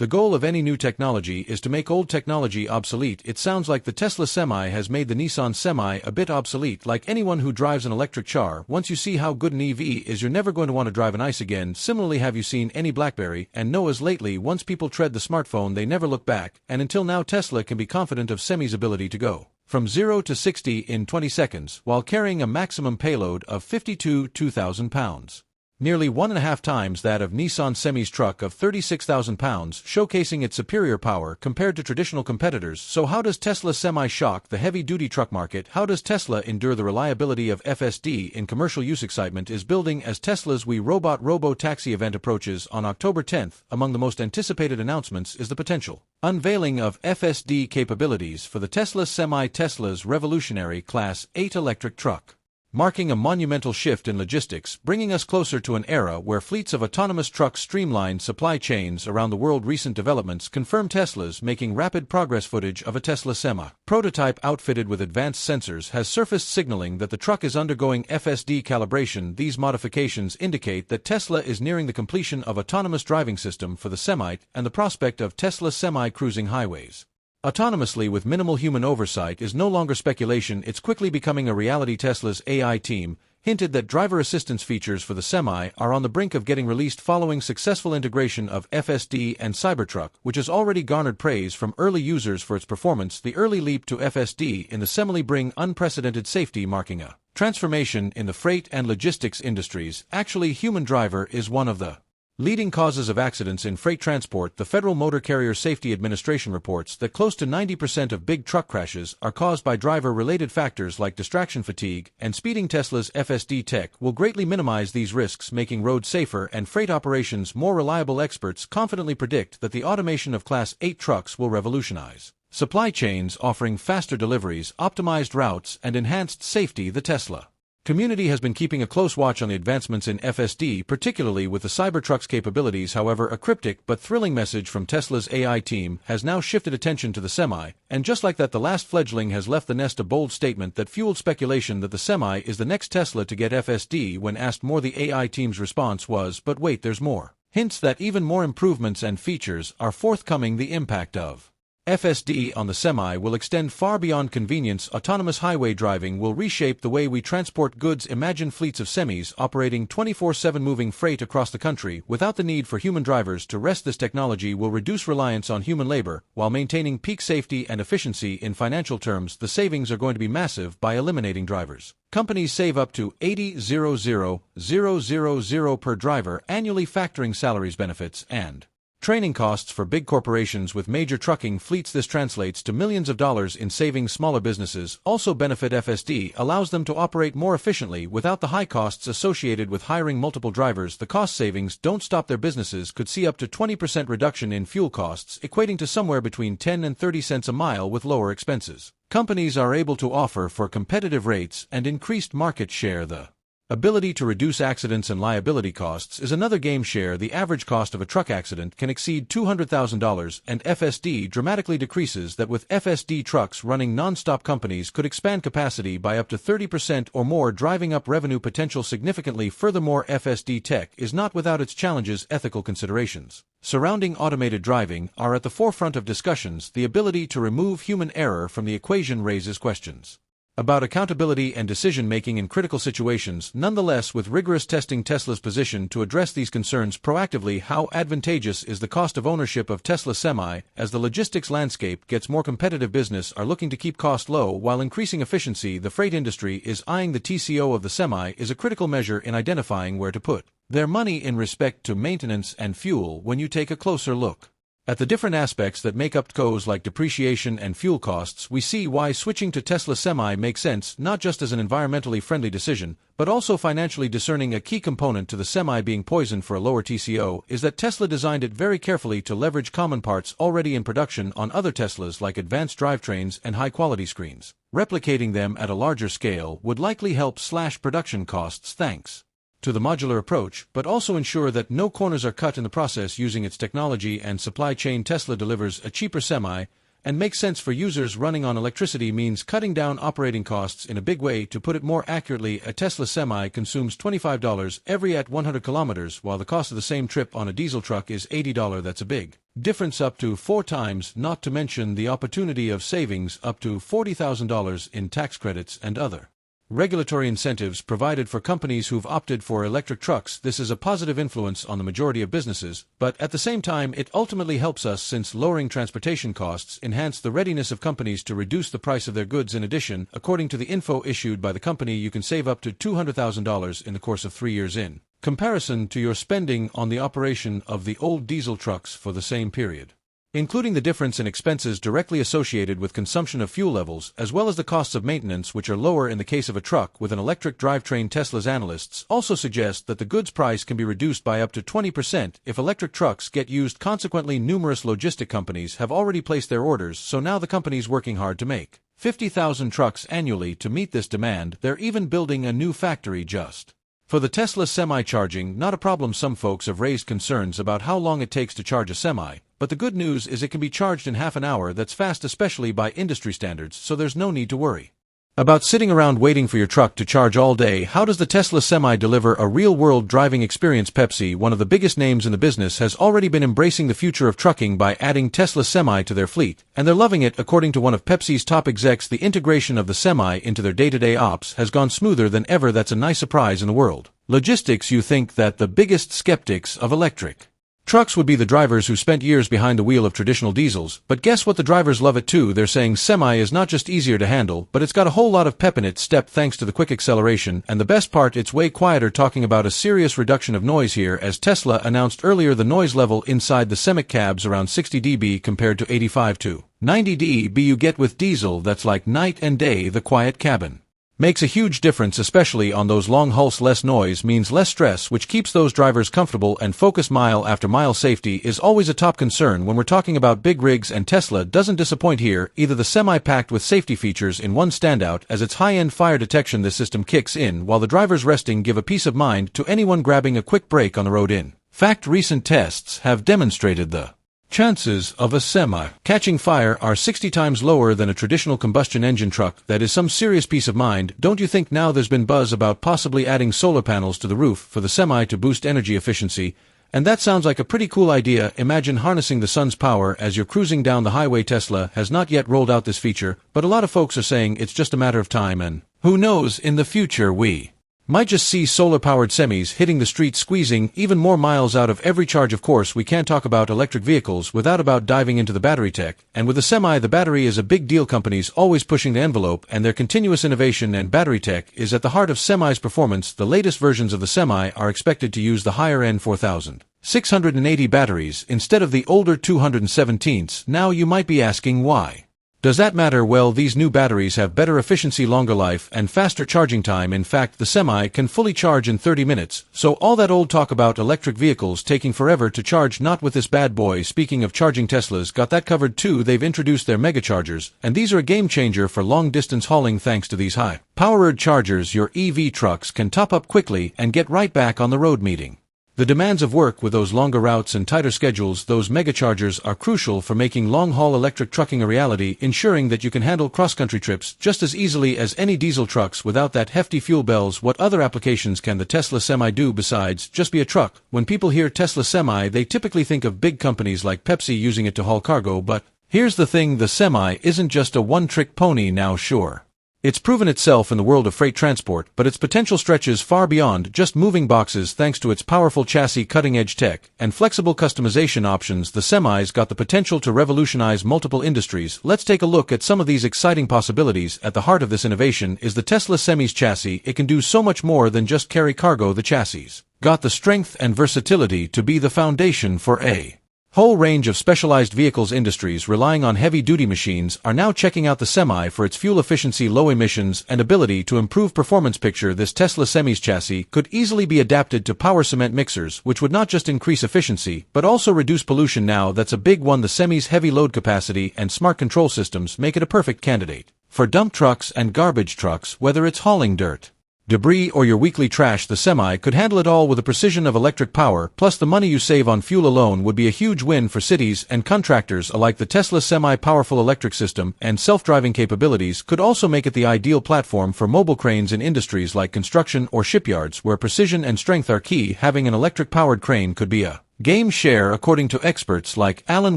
The goal of any new technology is to make old technology obsolete. It sounds like the Tesla Semi has made the Nissan Semi a bit obsolete. Like anyone who drives an electric car, once you see how good an EV is, you're never going to want to drive an ICE again. Similarly, have you seen any BlackBerry and Noah's lately? Once people tread the smartphone, they never look back, and until now Tesla can be confident of Semi's ability to go from 0 to 60 in 20 seconds while carrying a maximum payload of 2,000 pounds. Nearly 1.5 times that of Nissan Semi's truck of 36,000 pounds, showcasing its superior power compared to traditional competitors. So how does Tesla Semi shock the heavy-duty truck market? How does Tesla endure the reliability of FSD in commercial use? Excitement is building as Tesla's We Robot Robo-Taxi event approaches on October 10th. Among the most anticipated announcements is the potential unveiling of FSD capabilities for the Tesla Semi, Tesla's revolutionary Class 8 electric truck, marking a monumental shift in logistics, bringing us closer to an era where fleets of autonomous trucks streamline supply chains around the world. Recent developments confirm Tesla's making rapid progress. Footage of a Tesla Semi prototype outfitted with advanced sensors has surfaced, signaling that the truck is undergoing FSD calibration. These modifications indicate that Tesla is nearing the completion of autonomous driving system for the Semi and the prospect of Tesla Semi cruising highways autonomously with minimal human oversight is no longer speculation, it's quickly becoming a reality. Tesla's AI team hinted that driver assistance features for the Semi are on the brink of getting released following successful integration of FSD and Cybertruck, which has already garnered praise from early users for its performance. The early leap to FSD in the Semi bring unprecedented safety, marking a transformation in the freight and logistics industries. Actually, human driver is one of the leading causes of accidents in freight transport. The Federal Motor Carrier Safety Administration reports that close to 90% of big truck crashes are caused by driver-related factors like distraction fatigue and speeding. Tesla's FSD tech will greatly minimize these risks, making roads safer and freight operations more reliable. Experts confidently predict that the automation of Class 8 trucks will revolutionize supply chains, offering faster deliveries, optimized routes, and enhanced safety. The Tesla community has been keeping a close watch on the advancements in FSD, particularly with the Cybertruck's capabilities. However, a cryptic but thrilling message from Tesla's AI team has now shifted attention to the Semi, and just like that, the last fledgling has left the nest. A bold statement that fueled speculation that the Semi is the next Tesla to get FSD. When asked more, the AI team's response was, "But wait, there's more." Hints that even more improvements and features are forthcoming. The impact of FSD on the Semi will extend far beyond convenience. Autonomous highway driving will reshape the way we transport goods. Imagine fleets of Semis operating 24/7, moving freight across the country without the need for human drivers to rest. This technology will reduce reliance on human labor while maintaining peak safety and efficiency. In financial terms, the savings are going to be massive. By eliminating drivers, companies save up to $80,000 per driver annually, factoring salaries, benefits, and training costs for big corporations with major trucking fleets. This translates to millions of dollars in savings. Smaller businesses also benefit. FSD allows them to operate more efficiently without the high costs associated with hiring multiple drivers. The cost savings don't stop there. Businesses could see up to 20% reduction in fuel costs, equating to somewhere between 10 and 30 cents a mile. With lower expenses, companies are able to offer for competitive rates and increased market share. The ability to reduce accidents and liability costs is another game share. The average cost of a truck accident can exceed $200,000, and FSD dramatically decreases that. With FSD trucks running non-stop, companies could expand capacity by up to 30% or more, driving up revenue potential significantly. Furthermore, FSD tech is not without its challenges. Ethical considerations surrounding automated driving are at the forefront of discussions. The ability to remove human error from the equation raises questions about accountability and decision-making in critical situations. Nonetheless, with rigorous testing, Tesla's position to address these concerns proactively. How advantageous is the cost of ownership of Tesla Semi? As the logistics landscape gets more competitive, business are looking to keep costs low while increasing efficiency. The freight industry is eyeing the TCO of the Semi is a critical measure in identifying where to put their money in respect to maintenance and fuel. When you take a closer look at the different aspects that make up TCOs like depreciation and fuel costs, we see why switching to Tesla Semi makes sense, not just as an environmentally friendly decision, but also financially discerning. A key component to the Semi being poisoned for a lower TCO is that Tesla designed it very carefully to leverage common parts already in production on other Teslas, like advanced drivetrains and high-quality screens. Replicating them at a larger scale would likely help slash production costs thanks to the modular approach, but also ensure that no corners are cut in the process. Using its technology and supply chain, Tesla delivers a cheaper Semi and makes sense for users running on electricity means cutting down operating costs in a big way. To put it more accurately, a Tesla Semi consumes $25 every at 100 kilometers, while the cost of the same trip on a diesel truck is $80. That's a big difference, up to 4 times, not to mention the opportunity of savings up to $40,000 in tax credits and other regulatory incentives provided for companies who've opted for electric trucks. This is a positive influence on the majority of businesses, but at the same time it ultimately helps us, since lowering transportation costs enhance the readiness of companies to reduce the price of their goods. In addition, according to the info issued by the company, you can save up to $200,000 in the course of 3 years in comparison to your spending on the operation of the old diesel trucks for the same period. Including the difference in expenses directly associated with consumption of fuel levels, as well as the costs of maintenance, which are lower in the case of a truck with an electric drivetrain. Tesla's analysts also suggest that the goods price can be reduced by up to 20% if electric trucks get used. Consequently, numerous logistic companies have already placed their orders, so now the company's working hard to make 50,000 trucks annually to meet this demand. They're even building a new factory just for the Tesla Semi. Charging, not a problem. Some folks have raised concerns about how long it takes to charge a Semi, but the good news is it can be charged in half an hour. That's fast, especially by industry standards, so there's no need to worry about sitting around waiting for your truck to charge all day. How does the Tesla Semi deliver a real-world driving experience? Pepsi, one of the biggest names in the business, has already been embracing the future of trucking by adding Tesla Semi to their fleet, and they're loving it. According to one of Pepsi's top execs, the integration of the Semi into their day-to-day ops has gone smoother than ever. That's a nice surprise in the world logistics. You think that the biggest skeptics of electric trucks would be the drivers who spent years behind the wheel of traditional diesels, but guess what? The drivers love it too. They're saying Semi is not just easier to handle, but it's got a whole lot of pep in its step thanks to the quick acceleration, and the best part, it's way quieter. Talking about a serious reduction of noise here, as Tesla announced earlier, the noise level inside the Semi cabs around 60 dB compared to 85 to 90 dB you get with diesel. That's like night and day. The quiet cabin makes a huge difference, especially on those long hauls. Less noise means less stress, which keeps those drivers comfortable and focused. Mile after mile safety is always a top concern when we're talking about big rigs, and Tesla doesn't disappoint here either. The Semi packed with safety features in one standout as its high-end fire detection. This system kicks in while the driver's resting, give a peace of mind to anyone grabbing a quick break on the road. In fact, recent tests have demonstrated the chances of a Semi catching fire are 60 times lower than a traditional combustion engine truck. That is some serious peace of mind, don't you think? Now there's been buzz about possibly adding solar panels to the roof for the Semi to boost energy efficiency, and that sounds like a pretty cool idea. Imagine harnessing the sun's power as you're cruising down the highway. Tesla has not yet rolled out this feature, but a lot of folks are saying it's just a matter of time, and who knows, in the future we might just see solar-powered semis hitting the streets, squeezing even more miles out of every charge. Of course, we can't talk about electric vehicles without diving into the battery tech, and with the Semi, the battery is a big deal. Companies always pushing the envelope, and their continuous innovation and battery tech is at the heart of Semi's performance. The latest versions of the Semi are expected to use the higher-end 4,680 batteries instead of the older 217s. Now you might be asking, why does that matter? Well, these new batteries have better efficiency, longer life, and faster charging time. In fact, the Semi can fully charge in 30 minutes, so all that old talk about electric vehicles taking forever to charge, not with this bad boy. Speaking of charging, Tesla's got that covered too. They've introduced their mega chargers, and these are a game changer for long-distance hauling. Thanks to these high-powered chargers, your EV trucks can top up quickly and get right back on the road meeting the demands of work. With those longer routes and tighter schedules, those megachargers are crucial for making long-haul electric trucking a reality, ensuring that you can handle cross-country trips just as easily as any diesel trucks without that hefty fuel bills. What other applications can the Tesla Semi do besides just be a truck? When people hear Tesla Semi, they typically think of big companies like Pepsi using it to haul cargo, but here's the thing, the Semi isn't just a one-trick pony. Now sure, it's proven itself in the world of freight transport, but its potential stretches far beyond just moving boxes. Thanks to its powerful chassis, cutting-edge tech, and flexible customization options, the Semi's got the potential to revolutionize multiple industries. Let's take a look at some of these exciting possibilities. At the heart of this innovation is the Tesla Semi's chassis. It can do so much more than just carry cargo. The chassis got the strength and versatility to be the foundation for a whole range of specialized vehicles. Industries relying on heavy-duty machines are now checking out the Semi for its fuel efficiency, low emissions, and ability to improve performance. Picture this: Tesla Semi's chassis could easily be adapted to power cement mixers, which would not just increase efficiency, but also reduce pollution. Now that's a big one. The Semi's heavy load capacity and smart control systems make it a perfect candidate for dump trucks and garbage trucks, whether it's hauling dirt, debris or your weekly trash, the Semi could handle it all with the precision of electric power, plus the money you save on fuel alone would be a huge win for cities and contractors alike. The Tesla Semi powerful electric system and self-driving capabilities could also make it the ideal platform for mobile cranes in industries like construction or shipyards where precision and strength are key. Having an electric-powered crane could be a game changer according to experts like Alan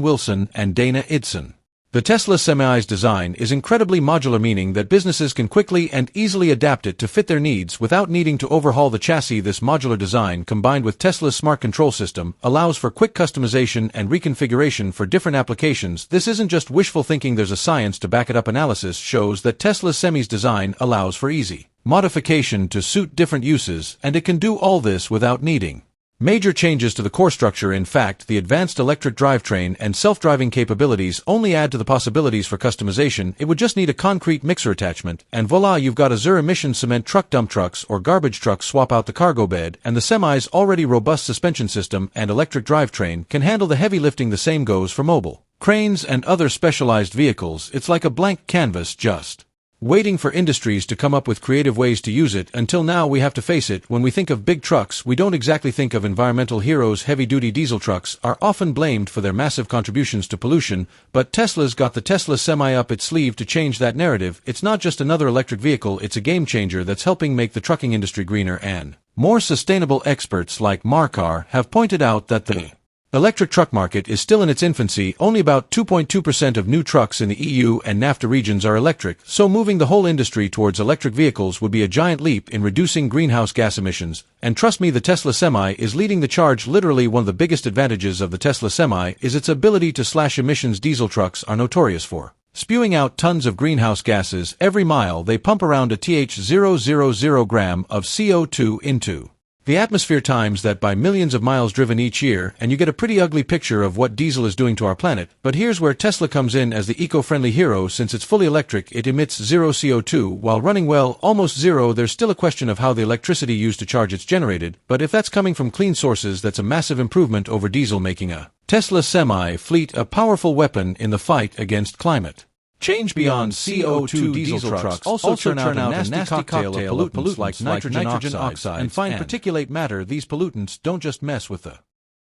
Wilson and Dana Idson. The Tesla Semi's design is incredibly modular, meaning that businesses can quickly and easily adapt it to fit their needs without needing to overhaul the chassis. This modular design, combined with Tesla's smart control system, allows for quick customization and reconfiguration for different applications. This isn't just wishful thinking, there's a science to back it up. Analysis shows that Tesla Semi's design allows for easy modification to suit different uses, and it can do all this without needing major changes to the core structure. In fact, the advanced electric drivetrain and self-driving capabilities only add to the possibilities for customization. It would just need a concrete mixer attachment, and voila, you've got a zero-emission cement truck. Dump trucks or garbage trucks swap out the cargo bed, and the Semi's already robust suspension system and electric drivetrain can handle the heavy lifting. The same goes for mobile cranes and other specialized vehicles. It's like a blank canvas, just waiting for industries to come up with creative ways to use it. Until now, we have to face it, when we think of big trucks, we don't exactly think of environmental heroes. Heavy-duty diesel trucks are often blamed for their massive contributions to pollution, but Tesla's got the Tesla Semi up its sleeve to change that narrative. It's not just another electric vehicle, it's a game changer that's helping make the trucking industry greener and more sustainable. Experts like Markar have pointed out that the electric truck market is still in its infancy. Only about 2.2% of new trucks in the EU and NAFTA regions are electric, so moving the whole industry towards electric vehicles would be a giant leap in reducing greenhouse gas emissions. And trust me, the Tesla Semi is leading the charge. Literally, one of the biggest advantages of the Tesla Semi is its ability to slash emissions. Diesel trucks are notorious for spewing out tons of greenhouse gases every mile they pump. Around a th000 gram of CO2 into the atmosphere, times that by millions of miles driven each year, and you get a pretty ugly picture of what diesel is doing to our planet. But here's where Tesla comes in as the eco-friendly hero. Since it's fully electric, it emits zero CO2 while running, well, almost zero. There's still a question of how the electricity used to charge it's generated, but if that's coming from clean sources, that's a massive improvement over diesel, making a Tesla Semi fleet a powerful weapon in the fight against climate change. Beyond CO2, diesel trucks also turn out a nasty cocktail of pollutants like nitrogen oxides and fine particulate matter. These pollutants don't just mess with the